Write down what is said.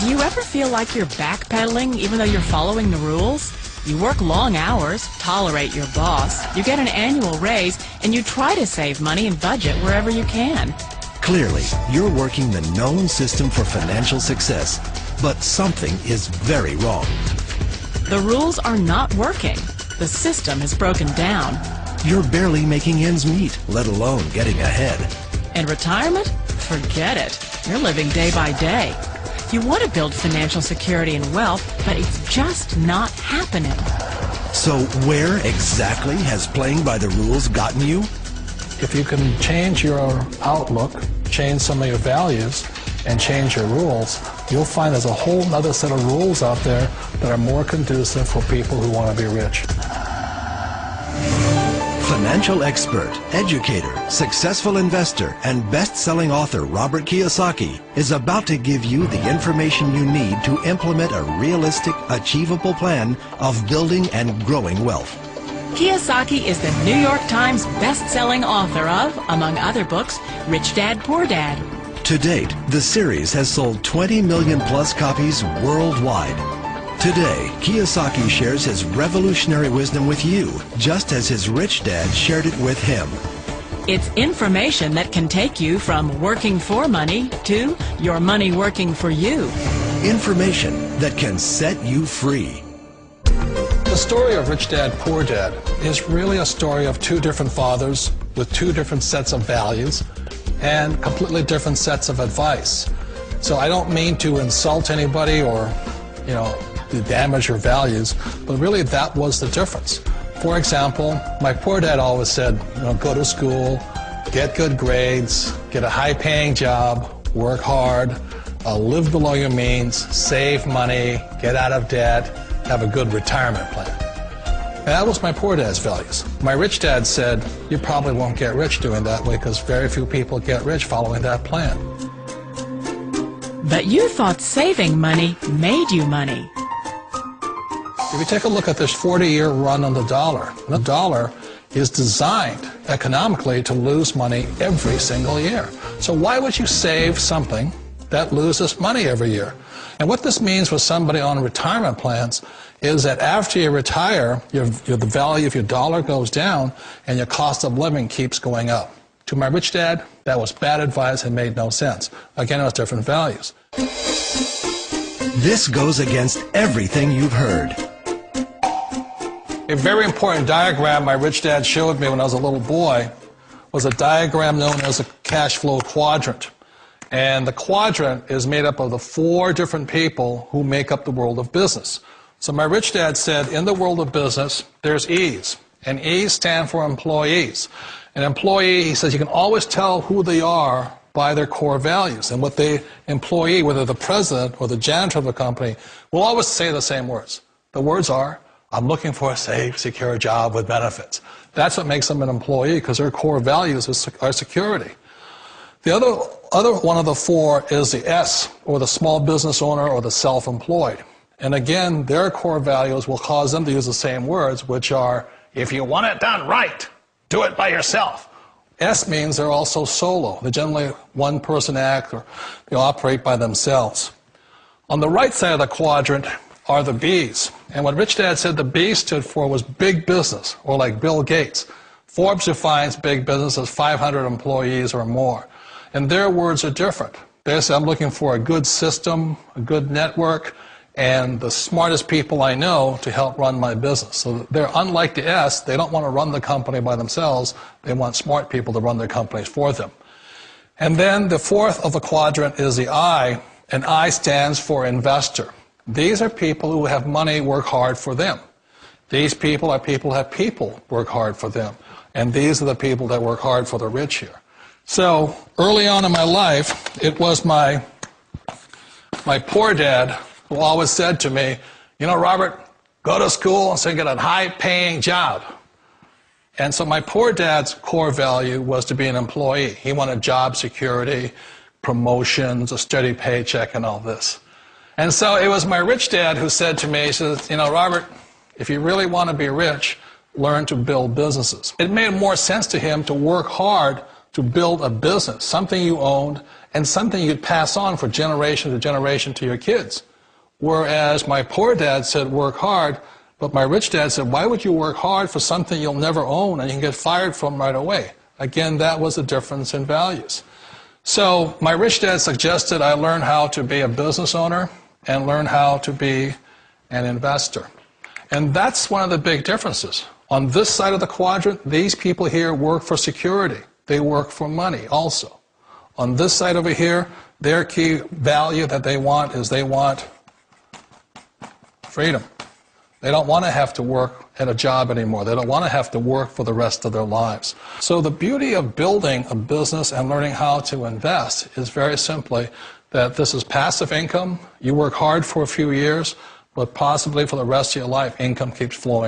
Do you ever feel like you're backpedaling even though you're following the rules? You work long hours, tolerate your boss, you get an annual raise, and you try to save money and budget wherever you can. Clearly, you're working the known system for financial success, but something is very wrong. The rules are not working. The system is broken down. You're barely making ends meet, let alone getting ahead. And retirement? Forget it. You're living day by day. You want to build financial security and wealth, but it's just not happening. So where exactly has playing by the rules gotten you? If you can change your outlook, change some of your values, and change your rules, you'll find there's a whole other set of rules out there that are more conducive for people who want to be rich. Financial expert, educator, successful investor, and best-selling author Robert Kiozaki is about to give you the information you need to implement a realistic, achievable plan of building and growing wealth. Kiozaki is the New York Times best-selling author of, among other books, Rich Dad, Poor Dad. To date, the series has sold 20 million plus copies worldwide. Today, Kiozaki shares his revolutionary wisdom with you, just as his rich dad shared it with him. It's information that can take you from working for money to your money working for you. Information that can set you free. The story of Rich Dad, Poor Dad is really a story of two different fathers with two different sets of values and completely different sets of advice. So I don't mean to insult anybody or, to damage your values, but really that was the difference. For example, my poor dad always said, go to school, get good grades, get a high-paying job, work hard, live below your means, save money, get out of debt, have a good retirement plan. And that was my poor dad's values. My rich dad said, you probably won't get rich doing that way because very few people get rich following that plan. But you thought saving money made you money. If you take a look at this 40-year run on the dollar is designed economically to lose money every single year. So why would you save something that loses money every year? And what this means for somebody on retirement plans is that after you retire, the value of your dollar goes down and your cost of living keeps going up. To my rich dad, that was bad advice and made no sense. Again, it was different values. This goes against everything you've heard. A very important diagram my rich dad showed me when I was a little boy was a diagram known as a cash flow quadrant. And the quadrant is made up of the 4 different people who make up the world of business. So my rich dad said, in the world of business, there's E's. And E's stand for employees. An employee, he says, you can always tell who they are by their core values. And what the employee, whether the president or the janitor of the company, will always say the same words. The words are, I'm looking for a safe, secure job with benefits. That's what makes them an employee, because their core values are security. The other one of the 4 is the S, or the small business owner or the self-employed. And again, their core values will cause them to use the same words, which are, if you want it done right, do it by yourself. S means they're also solo. They're generally one-person act, or they operate by themselves. On the right side of the quadrant are the B's. And what Rich Dad said the B stood for was big business, or like Bill Gates. Forbes defines big business as 500 employees or more. And their words are different. They say, I'm looking for a good system, a good network, and the smartest people I know to help run my business. So they're unlike the S. They don't want to run the company by themselves. They want smart people to run their companies for them. And then the 4th of the quadrant is the I, and I stands for investor. These are people who have money work hard for them. These people are people who have people work hard for them. And these are the people that work hard for the rich here. So early on in my life, it was my poor dad who always said to me, Robert, go to school and so get a high-paying job. And so my poor dad's core value was to be an employee. He wanted job security, promotions, a steady paycheck, and all this. And so it was my rich dad who said to me, he says, Robert, if you really want to be rich, learn to build businesses. It made more sense to him to work hard to build a business, something you owned, and something you'd pass on for generation to generation to your kids. Whereas my poor dad said, work hard, but my rich dad said, why would you work hard for something you'll never own and you can get fired from right away? Again, that was a difference in values. So my rich dad suggested I learn how to be a business owner and learn how to be an investor. And that's one of the big differences. On this side of the quadrant, these people here work for security. They work for money also. On this side over here, their key value that they want is they want freedom. They don't want to have to work at a job anymore. They don't want to have to work for the rest of their lives. So the beauty of building a business and learning how to invest is very simply that this is passive income. You work hard for a few years, but possibly for the rest of your life, income keeps flowing.